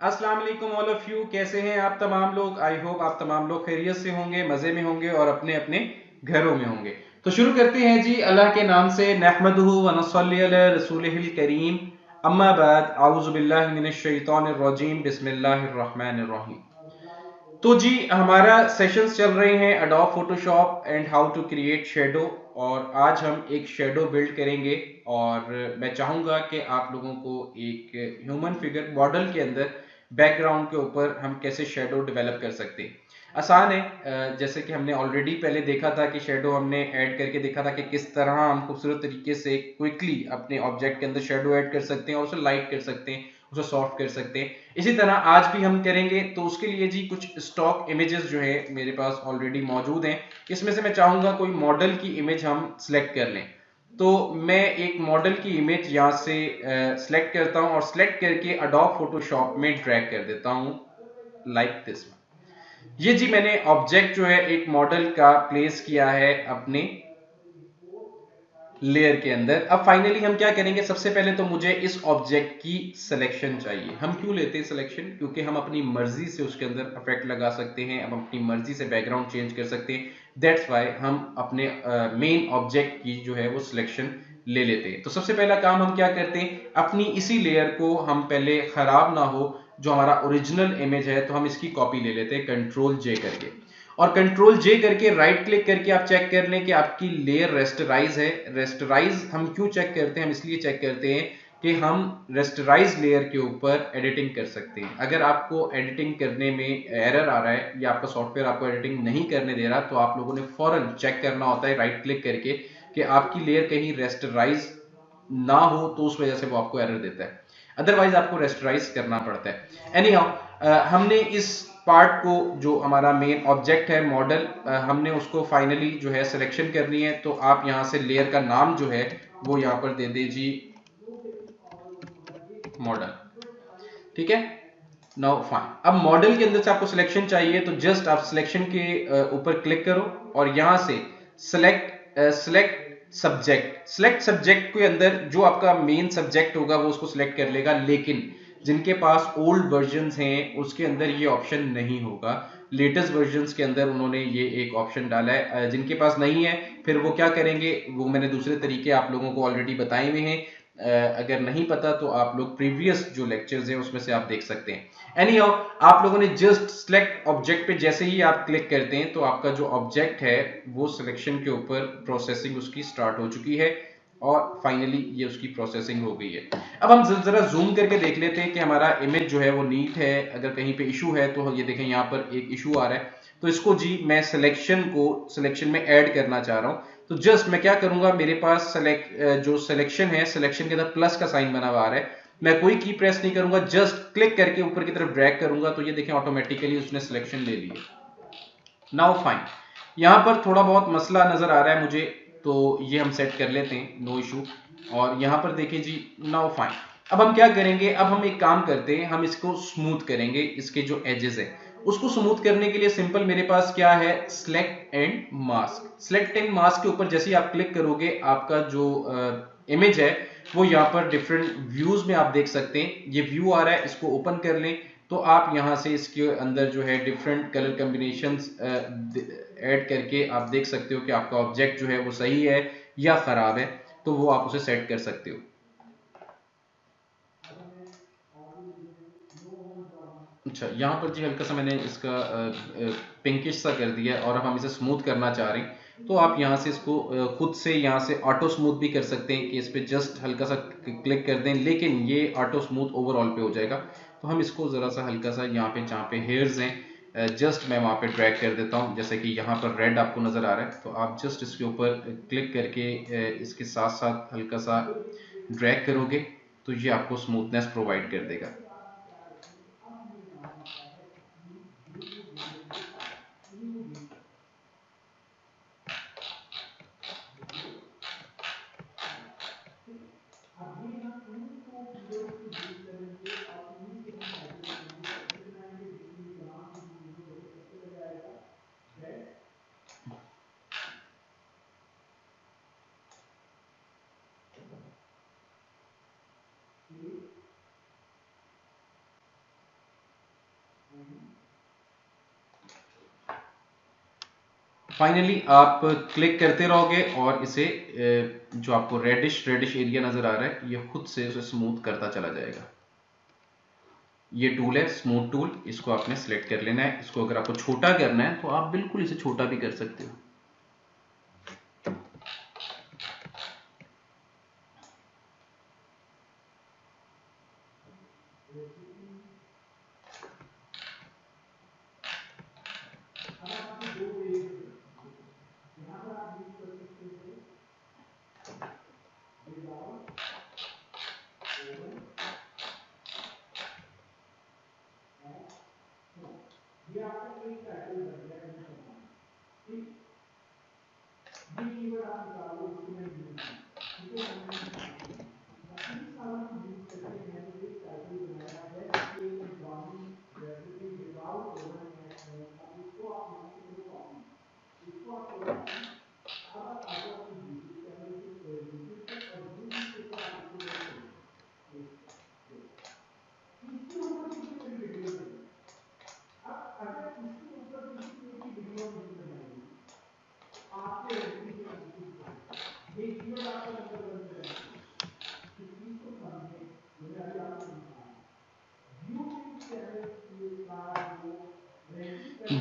अस्सलाम वालेकुम all of you. कैसे हैं आप तमाम लोग? आई होप आप तमाम लोग खैरियत से होंगे, मज़े में होंगे और अपने अपने घरों में होंगे। तो शुरू करते हैं जी अल्लाह के नाम से। नहमदुहु व नस्सल्ली अला रसूलिहिल करीम, अम्मा बाद, आऊज़ु बिल्लाहि मिनश शैतानिर रजीम, बिस्मिल्लाहिर रहमानिर रहीम। तो जी हमारा सेशंस चल रहे हैं Adobe Photoshop and how to create shadow, और आज हम एक शेडो बिल्ड करेंगे। और मैं चाहूँगा कि आप लोगों को एक ह्यूमन फिगर मॉडल के अंदर बैकग्राउंड के ऊपर हम कैसे शेडो डेवलप कर सकते हैं। आसान है। जैसे कि हमने ऑलरेडी पहले देखा था कि शेडो हमने ऐड करके देखा था कि किस तरह हम खूबसूरत तरीके से क्विकली अपने ऑब्जेक्ट के अंदर शेडो ऐड कर सकते हैं और उसे लाइट कर सकते हैं, उसे सॉफ्ट कर सकते हैं। इसी तरह आज भी हम करेंगे। तो उसके लिए जी कुछ स्टॉक इमेजेस जो है मेरे पास ऑलरेडी मौजूद हैं। इसमें से मैं चाहूंगा कोई मॉडल की इमेज हम सिलेक्ट कर लें। तो मैं एक मॉडल की इमेज यहाँ से सिलेक्ट करता हूँ और सिलेक्ट करके अडोब फोटोशॉप में ड्रैग कर देता हूँ लाइक दिस। ये जी मैंने ऑब्जेक्ट जो है एक मॉडल का प्लेस किया है अपने लेयर के अंदर। अब फाइनली हम क्या करेंगे, सबसे पहले तो मुझे इस ऑब्जेक्ट की सिलेक्शन चाहिए। हम क्यों लेते हैं सिलेक्शन? क्योंकि हम अपनी मर्जी से उसके अंदर इफेक्ट लगा सकते हैं, हम अपनी मर्जी से बैकग्राउंड चेंज कर सकते हैं। दैट्स वाई हम अपने मेन ऑब्जेक्ट की जो है वो सिलेक्शन ले लेते हैं। तो सबसे पहला काम हम क्या करते हैं, अपनी इसी लेयर को हम पहले खराब ना हो, जो हमारा ओरिजिनल इमेज है, तो हम इसकी कॉपी ले लेते हैं कंट्रोल जे करके। और कंट्रोल जे करके राइट क्लिक करके आप चेक कर लें कि आपकी लेयर रेस्टराइज है। रेस्टराइज हम क्यों चेक करते हैं? हम इसलिए चेक करते हैं कि हम रेस्टराइज लेयर के ऊपर एडिटिंग कर सकते हैं। अगर आपको एडिटिंग करने में एरर आ रहा है या आपका सॉफ्टवेयर आपको एडिटिंग नहीं करने दे रहा, तो आप लोगों ने फौरन चेक करना होता है राइट क्लिक करके कि आपकी लेयर कहीं रेस्टराइज ना हो, तो उस वजह से वो आपको एरर देता है। अदरवाइज आपको रेस्टराइज करना पड़ता है। एनी हमने इस पार्ट को, जो हमारा मेन ऑब्जेक्ट है मॉडल, हमने उसको फाइनली जो है सिलेक्शन करनी है। तो आप यहां से लेयर का नाम जो है वो यहां पर दे दीजिए मॉडल। ठीक है, नाउ फाइन। अब मॉडल के अंदर से आपको सिलेक्शन चाहिए, तो जस्ट आप सिलेक्शन के ऊपर क्लिक करो और यहां से सिलेक्ट सब्जेक्ट के अंदर जो आपका मेन सब्जेक्ट होगा वो उसको सिलेक्ट कर लेगा। लेकिन जिनके पास ओल्ड वर्जन्स हैं उसके अंदर ये ऑप्शन नहीं होगा। लेटेस्ट वर्जन्स के अंदर उन्होंने ये एक ऑप्शन डाला है। जिनके पास नहीं है फिर वो क्या करेंगे, वो मैंने दूसरे तरीके आप लोगों को ऑलरेडी बताए हुए हैं। अगर नहीं पता तो आप लोग प्रीवियस जो लेक्चर्स हैं उसमें से आप देख सकते हैं। एनी हाउ, आप लोगों ने जस्ट सिलेक्ट ऑब्जेक्ट पे जैसे ही आप क्लिक करते हैं तो आपका जो ऑब्जेक्ट है वो सिलेक्शन के ऊपर प्रोसेसिंग उसकी स्टार्ट हो चुकी है और फाइनली ये उसकी प्रोसेसिंग हो गई है। अब हम जरा जूम करके देख लेते हैं कि हमारा इमेज जो है वो नीट है। अगर कहीं पे इशू है तो ये देखें यहाँ पर एक इशू आ रहा है। तो इसको जी मैं सिलेक्शन में ऐड करना चाह रहा हूँ। तो जस्ट मैं क्या करूंगा, मेरे पास जो सिलेक्शन है, सिलेक्शन के अंदर प्लस का साइन बना हुआ आ रहा है। मैं कोई की प्रेस नहीं करूंगा, जस्ट क्लिक करके ऊपर की तरफ ड्रैग करूंगा तो ये देखें ऑटोमेटिकली उसने सिलेक्शन ले ली है। नाउ फाइन, यहां पर थोड़ा बहुत मसला नजर आ रहा है मुझे, तो ये हम सेट कर लेते हैं, नो इशू। और यहां पर देखिए जी, नाउ फाइन। अब हम क्या करेंगे, अब हम एक काम करते हैं, हम इसको स्मूथ करेंगे। इसके जो एजेस है उसको स्मूथ करने के लिए सिंपल मेरे पास क्या है, select and mask. Select and mask के ऊपर जैसे ही आप क्लिक करोगे आपका जो इमेज है वो यहाँ पर डिफरेंट व्यूज में आप देख सकते हैं। ये व्यू आ रहा है, इसको ओपन कर लें तो आप यहां से इसके अंदर जो है डिफरेंट कलर कॉम्बिनेशंस ऐड करके आप देख सकते हो कि आपका ऑब्जेक्ट जो है वो सही है या खराब है। तो वो आप उसे सेट कर सकते हो। अच्छा, यहाँ पर जी हल्का सा मैंने इसका पिंकिश सा कर दिया और अब हम इसे स्मूथ करना चाह रहे हैं। तो आप यहाँ से इसको खुद से यहाँ से ऑटो स्मूथ भी कर सकते हैं कि इस पर जस्ट हल्का सा क्लिक कर दें, लेकिन ये ऑटो स्मूथ ओवरऑल पे हो जाएगा। तो हम इसको ज़रा सा हल्का सा यहाँ पे जहाँ पे हेयर्स हैं जस्ट मैं वहाँ पे ड्रैग कर देता हूँ। जैसे कि यहाँ पर रेड आपको नज़र आ रहा है, तो आप जस्ट इसके ऊपर क्लिक करके इसके साथ साथ हल्का सा ड्रैग करोगे तो ये आपको स्मूथनेस प्रोवाइड कर देगा। फाइनली आप क्लिक करते रहोगे और इसे जो आपको रेडिश एरिया नजर आ रहा है ये खुद से उसे स्मूथ करता चला जाएगा। ये टूल है स्मूथ टूल, इसको आपने सिलेक्ट कर लेना है। इसको अगर आपको छोटा करना है तो आप बिल्कुल इसे छोटा भी कर सकते हो।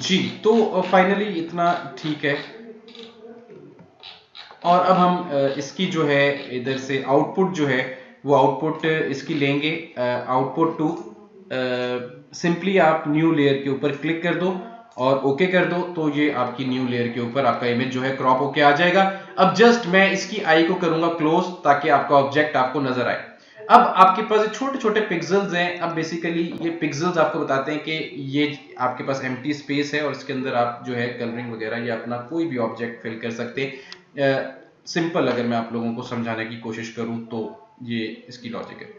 जी तो फाइनली इतना ठीक है। और अब हम इसकी जो है इधर से आउटपुट जो है वो आउटपुट इसकी लेंगे। आउटपुट टू सिंपली आप न्यू लेयर के ऊपर क्लिक कर दो और ओके कर दो तो ये आपकी न्यू लेयर के ऊपर आपका इमेज जो है क्रॉप होके आ जाएगा। अब जस्ट मैं इसकी आई को करूंगा क्लोज ताकि आपका ऑब्जेक्ट आपको नजर आए। अब आपके पास छोटे छोटे पिक्सल्स हैं। अब बेसिकली ये पिक्सल्स आपको बताते हैं कि ये आपके पास एम्प्टी स्पेस है और इसके अंदर आप जो है कलरिंग वगैरह या अपना कोई भी ऑब्जेक्ट फिल कर सकते हैं। सिंपल अगर मैं आप लोगों को समझाने की कोशिश करूं तो ये इसकी लॉजिक है।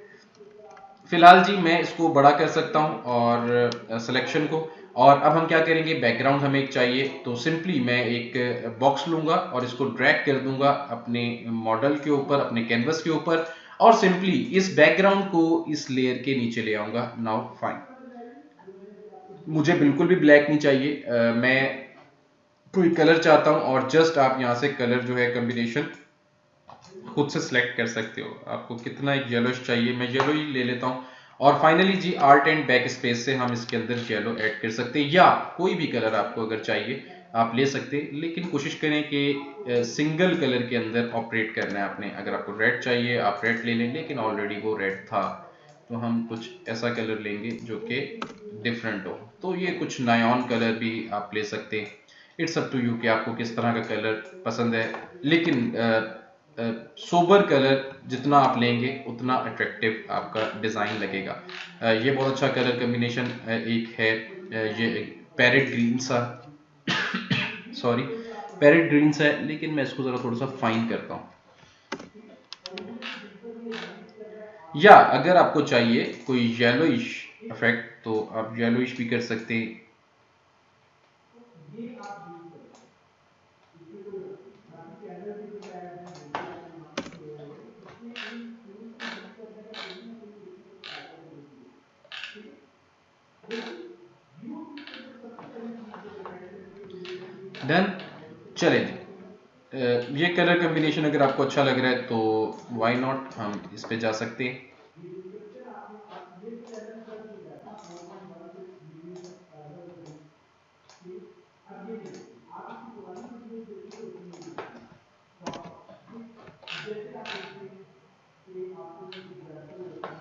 फिलहाल जी मैं इसको बड़ा कर सकता हूं और सिलेक्शन को। और अब हम क्या करेंगे, बैकग्राउंड हमें एक चाहिए तो सिंपली मैं एक बॉक्स लूंगा और इसको ड्रैग कर दूंगा अपने मॉडल के ऊपर, अपने कैनवस के ऊपर और सिंपली इस बैकग्राउंड को इस लेयर के नीचे ले आऊंगा। नाउ फाइन, मुझे बिल्कुल भी ब्लैक नहीं चाहिए। मैं कोई कलर चाहता हूं और जस्ट आप यहां से कलर जो है कॉम्बिनेशन खुद से सिलेक्ट कर सकते हो। आपको कितना येलोश चाहिए, मैं येलो ही ले लेता हूं। और फाइनली जी आर्ट एंड बैक स्पेस से हम इसके अंदर येलो ऐड कर सकते हैं या कोई भी कलर आपको अगर चाहिए आप ले सकते हैं, लेकिन कोशिश करें कि सिंगल कलर के अंदर ऑपरेट करना है आपने। अगर आपको रेड चाहिए आप रेड ले लें, लेकिन ऑलरेडी वो रेड था तो हम कुछ ऐसा कलर लेंगे जो कि डिफरेंट हो। तो ये कुछ नायॉन कलर भी आप ले सकते हैं। इट्स अप टू यू कि आपको किस तरह का कलर पसंद है, लेकिन सोबर कलर जितना आप लेंगे उतना अट्रैक्टिव आपका डिज़ाइन लगेगा। ये बहुत अच्छा कलर कम्बिनेशन एक है। ये पैरेट ग्रीन सा सॉरी पैरेट ग्रीन सा है, लेकिन मैं इसको ज़रा थोड़ा सा फाइन करता हूँ। या अगर आपको चाहिए कोई येलोइश इफेक्ट तो आप येलोइश भी कर सकते हैं। डन, चले जी। ये कलर कॉम्बिनेशन अगर आपको अच्छा लग रहा है तो व्हाई नॉट, हम इस पे जा सकते हैं।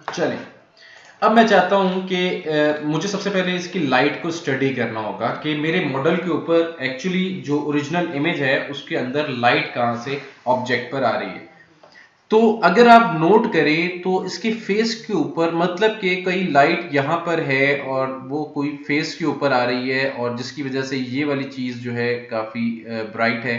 चलें, अब मैं चाहता हूं कि मुझे सबसे पहले इसकी लाइट को स्टडी करना होगा कि मेरे मॉडल के ऊपर एक्चुअली जो ओरिजिनल इमेज है उसके अंदर लाइट कहां से ऑब्जेक्ट पर आ रही है। तो अगर आप नोट करें तो इसके फेस के ऊपर, मतलब कि कई लाइट यहाँ पर है और वो कोई फेस के ऊपर आ रही है और जिसकी वजह से ये वाली चीज़ जो है काफ़ी ब्राइट है।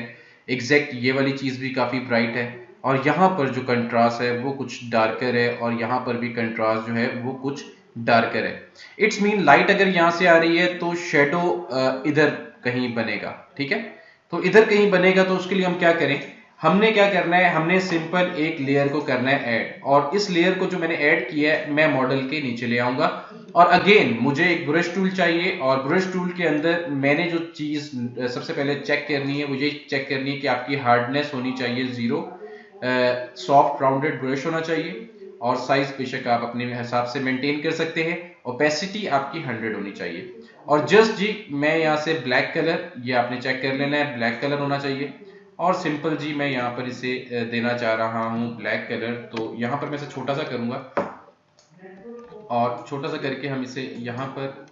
एग्जैक्ट ये वाली चीज़ भी काफ़ी ब्राइट है और यहाँ पर जो कंट्रास्ट है वो कुछ डार्कर है और यहाँ पर भी कंट्रास्ट जो है वो कुछ डार्कर है। इट्स मीन लाइट अगर यहाँ से आ रही है तो शेडो इधर कहीं बनेगा। ठीक है, तो इधर कहीं बनेगा तो उसके लिए हम क्या करें, हमने क्या करना है, हमने सिंपल एक लेयर को करना है ऐड, और इस लेयर को जो मैंने ऐड किया है मैं मॉडल के नीचे ले आऊंगा। और अगेन मुझे एक ब्रश टूल चाहिए, और ब्रश टूल के अंदर मैंने जो चीज सबसे पहले चेक करनी है, मुझे चेक करनी है कि आपकी हार्डनेस होनी चाहिए 0, सॉफ्ट राउंडेड ब्रश होना चाहिए, और साइज बेशक आप अपने हिसाब से मेंटेन कर सकते हैं, ओपेसिटी आपकी 100 होनी चाहिए। और जस्ट जी मैं यहाँ से ब्लैक कलर, ये आपने चेक कर लेना है, ब्लैक कलर होना चाहिए। और सिंपल जी मैं यहाँ पर इसे देना चाह रहा हूँ ब्लैक कलर, तो यहाँ पर मैं इसे छोटा सा करूंगा, और छोटा सा करके हम इसे यहाँ पर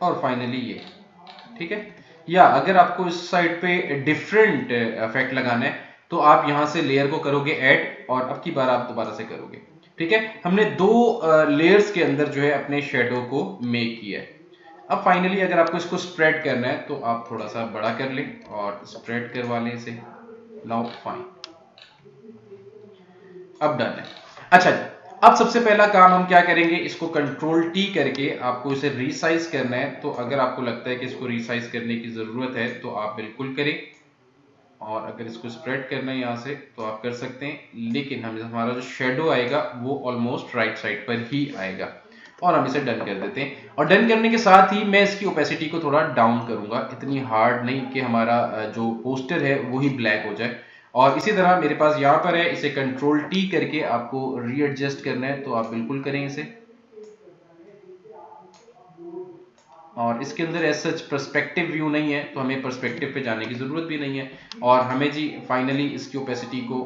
और फाइनली ये, ठीक है। या अगर आपको इस साइड पे डिफरेंट इफेक्ट लगाना है तो आप यहां से लेयर को करोगे ऐड, और अब की बार आप दोबारा से करोगे, ठीक है। हमने दो लेयर्स के अंदर जो है अपने शेडो को मेक किया है। अब फाइनली अगर आपको इसको स्प्रेड करना है तो आप थोड़ा सा बड़ा कर लें और स्प्रेड करवा लें इसे। नाउ फाइन, अब डन है। अच्छा जी, अब सबसे पहला काम हम क्या करेंगे, इसको कंट्रोल टी करके आपको इसे रीसाइज करना है। तो अगर आपको लगता है कि इसको रीसाइज करने की जरूरत है तो आप बिल्कुल करें, और अगर इसको स्प्रेड करना है यहाँ से तो आप कर सकते हैं, लेकिन हम हमारा जो शेडो आएगा वो ऑलमोस्ट राइट साइड पर ही आएगा, और हम इसे डन कर देते हैं। और डन करने के साथ ही मैं इसकी ओपेसिटी को थोड़ा डाउन करूंगा, इतनी हार्ड नहीं कि हमारा जो पोस्टर है वो ही ब्लैक हो जाए। और इसी तरह मेरे पास यहाँ पर है, इसे कंट्रोल टी करके आपको रीएडजस्ट करना है तो आप बिल्कुल करें इसे। और इसके अंदर एज सच पर्सपेक्टिव व्यू नहीं है, तो हमें पर्सपेक्टिव पे जाने की जरूरत भी नहीं है। और हमें जी फाइनली इसकी ओपेसिटी को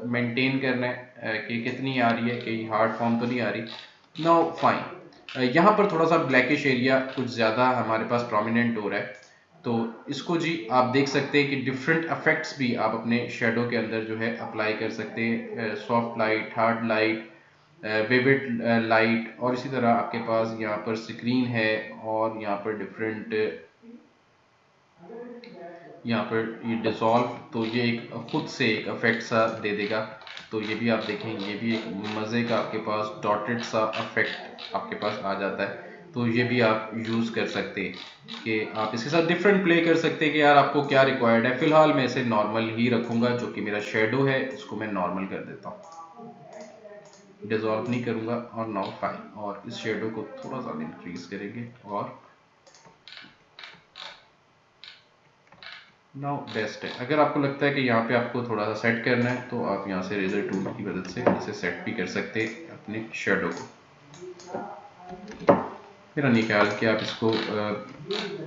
मेंटेन करना है कि कितनी आ रही है, कि हार्ड फॉर्म तो नहीं आ रही। नाउ फाइन, यहाँ पर थोड़ा सा ब्लैकिश एरिया कुछ ज़्यादा हमारे पास प्रोमिनेंट हो रहा है, तो इसको जी आप देख सकते हैं कि डिफरेंट इफेक्ट्स भी आप अपने शेडो के अंदर जो है अप्लाई कर सकते हैं, soft light, hard light, vivid light, और इसी तरह आपके पास यहाँ पर स्क्रीन है, और यहाँ पर डिफरेंट, यहाँ पर ये डिसॉल्व, तो ये एक खुद से एक इफेक्ट सा दे देगा। तो ये भी आप देखें, ये भी एक मज़े का आपके पास डॉटेड सा इफेक्ट आपके पास आ जाता है। तो ये भी आप यूज़ कर सकते हैं कि आप इसके साथ डिफरेंट प्ले कर सकते हैं कि यार आपको क्या रिक्वायर्ड है। फिलहाल मैं इसे नॉर्मल ही रखूँगा, जो कि मेरा शेडो है इसको मैं नॉर्मल कर देता हूँ, डिसॉल्व नहीं करूँगा। और नाउ फाइन, और इस शेडो को थोड़ा सा इंक्रीज करेंगे, और नाउ बेस्ट है। अगर आपको लगता है कि यहाँ पे आपको थोड़ा सा सेट करना है तो आप यहाँ से रेजर टूल की मदद से इसे सेट भी कर सकते हैं अपने शेडो को। मेरा नहीं ख्याल कि आप इसको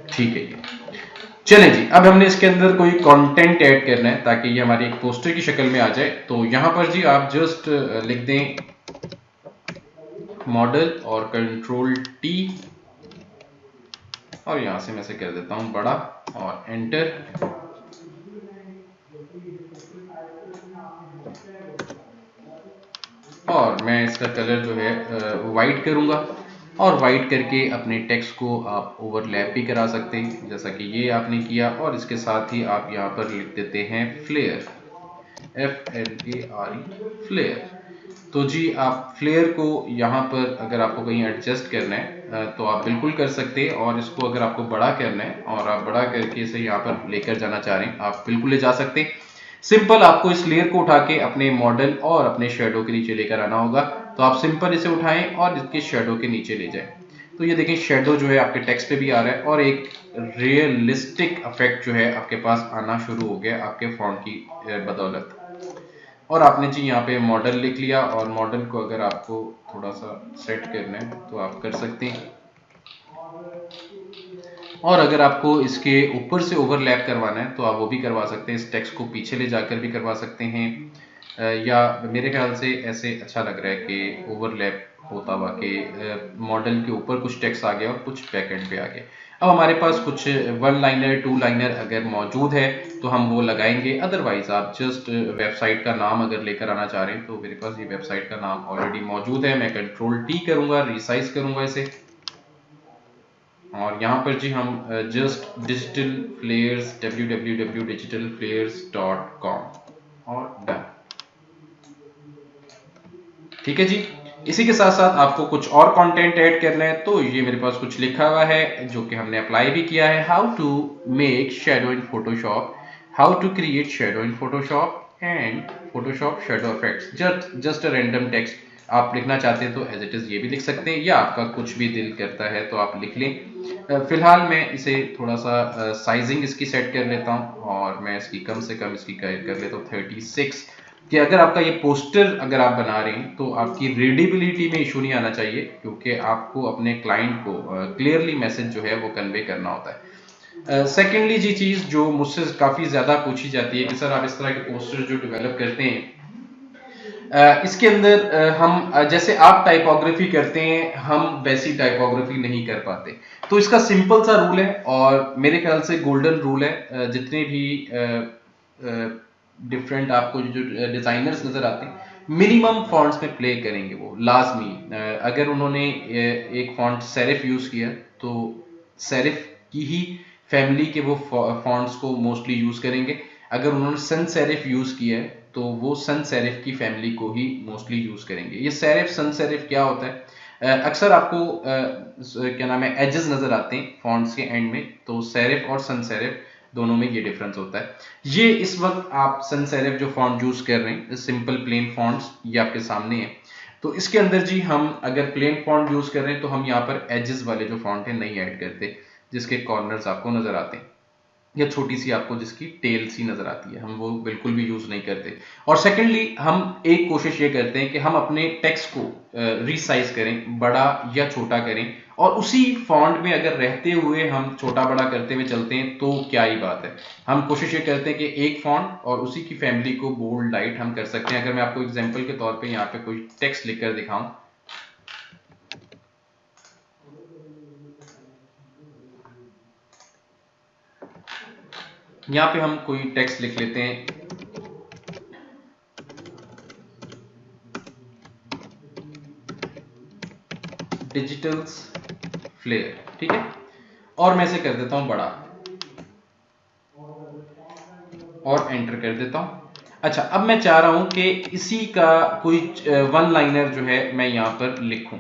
ठीक है ये। चलें जी, अब हमने इसके अंदर कोई कंटेंट ऐड करना है ताकि ये हमारी एक पोस्टर की शक्ल में आ जाए। तो यहाँ पर जी आप जस्ट लिख दें मॉडल और कंट्रोल टी, और यहाँ से मैं इसे कर देता हूँ बड़ा, और एंटर। और मैं इसका कलर जो है वाइट करूंगा, और वाइट करके अपने टेक्स्ट को आप ओवरलैप भी करा सकते हैं जैसा कि ये आपने किया। और इसके साथ ही आप यहाँ पर लिख देते हैं फ्लेयर, FLARE, फ्लेयर। तो जी आप फ्लेयर को यहाँ पर अगर आपको कहीं एडजस्ट करना है तो आप बिल्कुल कर सकते हैं, और इसको अगर आपको बड़ा करना है और आप बड़ा करके इसे यहाँ पर लेकर जाना चाह रहे हैं आप बिल्कुल ले जा सकते हैं। सिंपल आपको इस लेयर को उठा के अपने मॉडल और अपने शेडो के नीचे लेकर आना होगा। तो आप सिंपल इसे उठाएं और इसके शेडो के नीचे ले जाएं। तो ये देखें शेडो जो है आपके टेक्स्ट पे भी आ रहा है, और एक रियलिस्टिक इफेक्ट जो है आपके पास आना शुरू हो गया आपके फॉन्ट की बदौलत। और आपने जी यहाँ पे मॉडल लिख लिया, और मॉडल को अगर आपको थोड़ा सा सेट करना है तो आप कर सकते हैं। और अगर आपको इसके ऊपर से ओवरलैप करवाना है तो आप वो भी करवा सकते हैं, इस टेक्स्ट को पीछे ले जाकर भी करवा सकते हैं, या मेरे ख्याल से ऐसे अच्छा लग रहा है कि ओवरलैप होता हुआ कि मॉडल के ऊपर कुछ टेक्स्ट आ गया और कुछ बैकएंड पे आ गया। अब हमारे पास कुछ 1 लाइनर 2 लाइनर अगर मौजूद है तो हम वो लगाएंगे, अदरवाइज आप जस्ट वेबसाइट का नाम अगर लेकर आना चाह रहे हैं तो मेरे पास ये वेबसाइट का नाम ऑलरेडी मौजूद है। मैं Ctrl+T करूंगा, रिसाइज करूंगा इसे, और यहाँ पर जी हम जस्ट डिजिटल फ्लेयर्स www.digitalflares.com और डन। ठीक है जी। इसी के साथ साथ आपको कुछ और कंटेंट ऐड करना है तो ये मेरे पास कुछ लिखा हुआ है जो कि हमने अप्लाई भी किया है। How to make shadow in Photoshop, how to create shadow in Photoshop and Photoshop shadow effects. Just a random text आप लिखना चाहते हैं तो एज इट इज ये भी लिख सकते हैं, या आपका कुछ भी दिल करता है तो आप लिख लें। फिलहाल मैं इसे थोड़ा सा साइजिंग इसकी सेट कर लेता हूँ और मैं इसकी कम से कम इसकी कर लेता हूँ 36, कि अगर आपका ये पोस्टर अगर आप बना रहे हैं तो आपकी रीडेबिलिटी में इशू नहीं आना चाहिए, क्योंकि आपको अपने क्लाइंट को क्लियरली मैसेज जो है वो कन्वे करना होता है। सेकेंडली जी चीज़ जो मुझसे काफ़ी ज़्यादा पूछी जाती है कि सर आप इस तरह के पोस्टर जो डेवलप करते हैं इसके अंदर हम जैसे आप टाइपोग्राफी करते हैं हम वैसी टाइपोग्राफी नहीं कर पाते। तो इसका सिंपल सा रूल है और मेरे ख्याल से गोल्डन रूल है। जितने भी डिफरेंट आपको जो डिजाइनर्स नजर आते हैं मिनिमम फॉन्ट्स में प्ले करेंगे वो लाजमी। अगर उन्होंने एक फॉन्ट सेरिफ यूज किया तो सेरिफ की ही फैमिली के वो फॉन्ट्स को मोस्टली यूज करेंगे। अगर उन्होंने सन सेरिफ यूज किया है तो वो सन सेरिफ की फैमिली को ही मोस्टली यूज करेंगे। ये सेरिफ सन सेरिफ क्या होता है, अक्सर आपको क्या नाम है एजेस नजर आते हैं फॉन्ट्स के एंड में, तो सेरिफ और सन सेरिफ दोनों में ये डिफरेंस होता है। ये इस वक्त आप सन सेरिफ जो फॉन्ट यूज कर रहे हैं सिंपल प्लेन फॉन्ट्स ये आपके सामने है। तो इसके अंदर जी हम अगर प्लेन फॉन्ट यूज कर रहे हैं तो हम यहाँ पर एजेस वाले जो फॉन्ट है नहीं ऐड करते, जिसके कॉर्नर्स आपको नजर आते हैं या छोटी सी आपको जिसकी टेल सी नजर आती है, हम वो बिल्कुल भी यूज नहीं करते। और सेकेंडली हम एक कोशिश ये करते हैं कि हम अपने टेक्स्ट को रीसाइज करें, बड़ा या छोटा करें, और उसी फॉन्ट में अगर रहते हुए हम छोटा बड़ा करते हुए चलते हैं तो क्या ही बात है। हम कोशिश ये करते हैं कि एक फॉन्ट और उसी की फैमिली को बोल्ड लाइट हम कर सकते हैं। अगर मैं आपको एग्जाम्पल के तौर पर यहाँ पे कोई टेक्स्ट लिखकर दिखाऊं, यहाँ पे हम कोई टेक्स्ट लिख लेते हैं, डिजिटल्स फ्लेयर, ठीक है, और मैं इसे कर देता हूं बड़ा और एंटर कर देता हूं। अच्छा, अब मैं चाह रहा हूं कि इसी का कोई 1 लाइनर जो है मैं यहां पर लिखूं।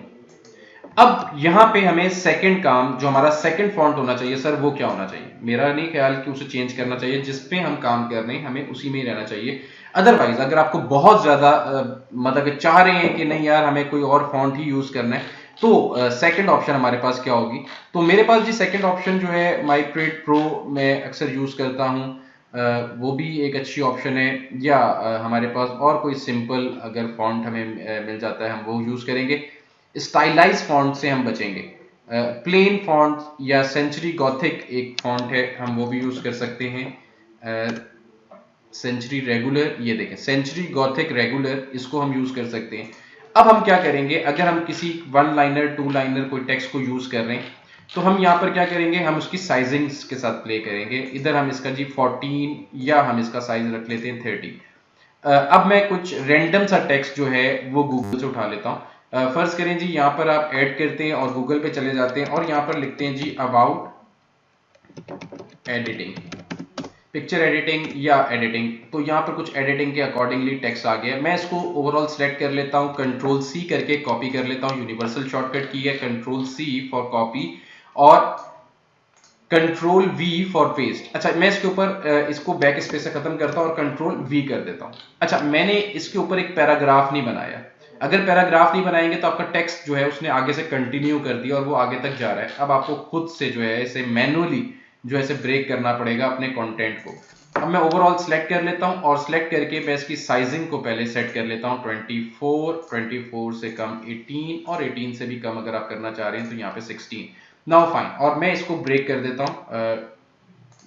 अब यहां पे हमें सेकंड काम जो हमारा सेकंड फॉन्ट होना चाहिए सर वो क्या होना चाहिए? मेरा नहीं ख्याल कि उसे चेंज करना चाहिए, जिस पे हम काम कर रहे हैं हमें उसी में ही रहना चाहिए। अदरवाइज अगर आपको बहुत ज्यादा मतलब चाह रहे हैं कि नहीं यार हमें कोई और फॉन्ट ही यूज करना है तो सेकंड ऑप्शन हमारे पास क्या होगी? तो मेरे पास जी सेकंड ऑप्शन जो है माइक्रेट प्रो मैं अक्सर यूज करता हूं, वो भी एक अच्छी ऑप्शन है। या हमारे पास और कोई सिंपल अगर फॉन्ट हमें मिल जाता है हम वो यूज करेंगे। स्टाइलाइज फॉन्ट से हम बचेंगे। प्लेन फॉन्ट या सेंचुरी गॉथिक एक फॉन्ट है हम वो भी यूज कर सकते हैं। सेंचुरी रेगुलर, ये देखें सेंचुरी गॉथिक रेगुलर, इसको हम यूज कर सकते हैं। अब हम क्या करेंगे, अगर हम किसी 1 लाइनर 2 लाइनर कोई टेक्स्ट को यूज कर रहे हैं तो हम यहाँ पर क्या करेंगे, हम उसकी साइजिंग्स के साथ प्ले करेंगे। इधर हम इसका जी 14 या हम इसका साइज रख लेते हैं 30। अब मैं कुछ रैंडम सा टेक्स्ट जो है वो गूगल से उठा लेता हूँ। फर्ज करें जी यहाँ पर आप ऐड करते हैं और गूगल पे चले जाते हैं और यहाँ पर लिखते हैं जी अबाउट एडिटिंग, पिक्चर एडिटिंग या एडिटिंग। तो यहाँ पर कुछ एडिटिंग के अकॉर्डिंगली टेक्स्ट आ गया। मैं इसको ओवरऑल सेलेक्ट कर लेता हूँ, Ctrl+C करके कॉपी कर लेता हूँ। यूनिवर्सल शॉर्टकट की है Ctrl+C फॉर कॉपी और Ctrl+V फॉर पेस्ट। अच्छा, मैं इसके ऊपर इसको बैक स्पेस से खत्म करता हूँ और Ctrl+V कर देता हूँ। अच्छा, मैंने इसके ऊपर एक पैराग्राफ नहीं बनाया। अगर पैराग्राफ नहीं बनाएंगे तो आपका टेक्स्ट जो है उसने आगे से कंटिन्यू कर दिया और वो आगे तक जा रहा है। अब आपको खुद से जो है इसे मैनुअली जो है इसे ब्रेक करना पड़ेगा अपने कंटेंट को। अब मैं ओवरऑल सेलेक्ट कर लेता हूं और सेलेक्ट करके मैं इसकी साइजिंग को पहले सेट कर लेता हूं 24 से कम 18 और 18 से भी कम अगर आप करना चाह रहे हैं तो यहाँ पे 16। नाउ फाइन, और मैं इसको ब्रेक कर देता हूं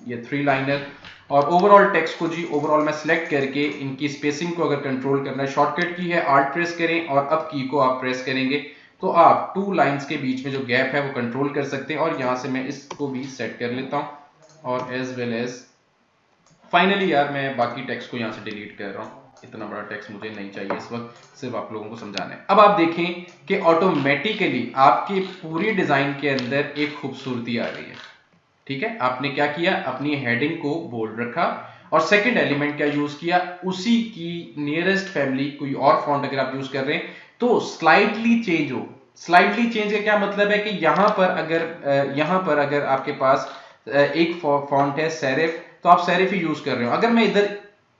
ये 3 लाइनर। और ओवरऑल टेक्स्ट को जी ओवरऑल मैं सिलेक्ट करके इनकी स्पेसिंग को अगर कंट्रोल करना है, शॉर्टकट की है Alt प्रेस करें और अप की को आप प्रेस करेंगे तो आप 2 लाइंस के बीच में जो गैप है वो कंट्रोल कर सकते हैं। और यहां से मैं इसको भी सेट कर लेता हूं और एज वेल एज फाइनली यार मैं बाकी टेक्स्ट को यहां से डिलीट कर रहा हूं, इतना बड़ा टेक्स्ट मुझे नहीं चाहिए इस वक्त, सिर्फ आप लोगों को समझाना है। अब आप देखें कि ऑटोमेटिकली आपके पूरी डिजाइन के अंदर एक खूबसूरती आ गई है। ठीक है, आपने क्या किया, अपनी हेडिंग को बोल्ड रखा और सेकंड एलिमेंट क्या यूज किया, उसी की नियरेस्ट फैमिली कोई और फॉन्ट अगर आप यूज कर रहे हैं तो स्लाइटली चेंज हो। स्लाइटली चेंज का क्या मतलब है कि यहां पर अगर आपके पास एक फॉन्ट है सेरिफ, तो आप सेरिफ ही यूज कर रहे हो। अगर मैं इधर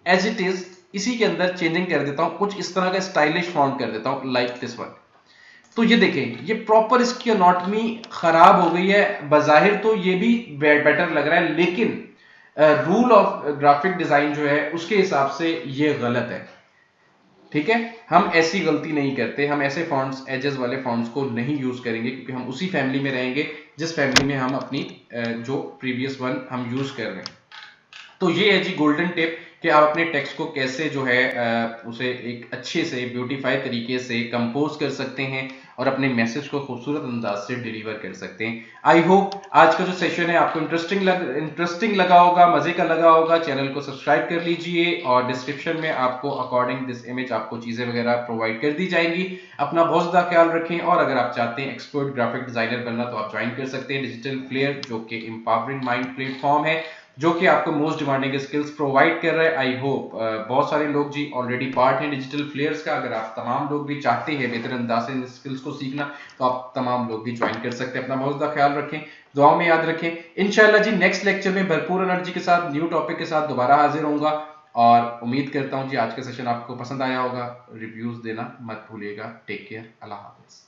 एज इट इज इसी के अंदर चेंजिंग कर देता हूं, कुछ इस तरह का स्टाइलिश फॉन्ट कर देता हूं लाइक दिस वन, तो ये देखें ये प्रॉपर इसकी एनाटॉमी खराब हो गई है। बजाहिर तो ये भी बेटर लग रहा है, लेकिन रूल ऑफ ग्राफिक डिजाइन जो है उसके हिसाब से ये गलत है। ठीक है, हम ऐसी गलती नहीं करते, हम ऐसे फॉन्ट्स एजेस वाले फॉन्ट्स को नहीं यूज करेंगे, क्योंकि हम उसी फैमिली में रहेंगे जिस फैमिली में हम अपनी जो प्रीवियस वन हम यूज कर रहे हैं। तो ये है जी गोल्डन टिप कि आप अपने टेक्स्ट को कैसे जो है उसे एक अच्छे से ब्यूटीफाई तरीके से कंपोज कर सकते हैं और अपने मैसेज को खूबसूरत अंदाज से डिलीवर कर सकते हैं। आई होप आज का जो सेशन है आपको इंटरेस्टिंग लगा होगा, मजे का लगा होगा। चैनल को सब्सक्राइब कर लीजिए और डिस्क्रिप्शन में आपको अकॉर्डिंग दिस इमेज आपको चीजें वगैरह प्रोवाइड कर दी जाएंगी। अपना बहुत ज्यादा ख्याल रखें और अगर आप चाहते हैं एक्सपर्ट ग्राफिक डिजाइनर बनना तो आप ज्वाइन कर सकते हैं डिजिटल फ्लेयर, जो कि एम्पावरिंग माइंड प्लेटफॉर्म है, जो कि आपको मोस्ट डिमांडिंग स्किल्स प्रोवाइड कर रहा है। आई होप बहुत सारे लोग जी ऑलरेडी पार्ट हैं डिजिटल फ्लेयर्स का। अगर आप तमाम लोग भी चाहते हैं बेहतर अंदाज से इन स्किल्स को सीखना तो आप तमाम लोग भी ज्वाइन कर सकते हैं। अपना बहुत ज़्यादा ख्याल रखें, दुआओं में याद रखें। इंशाल्लाह जी नेक्स्ट लेक्चर में भरपूर एनर्जी के साथ न्यू टॉपिक के साथ दोबारा हाजिर होऊंगा और उम्मीद करता हूं जी आज का सेशन आपको पसंद आया होगा। रिव्यूज देना मत भूलिएगा। टेक केयर, अल्लाह हाफिज।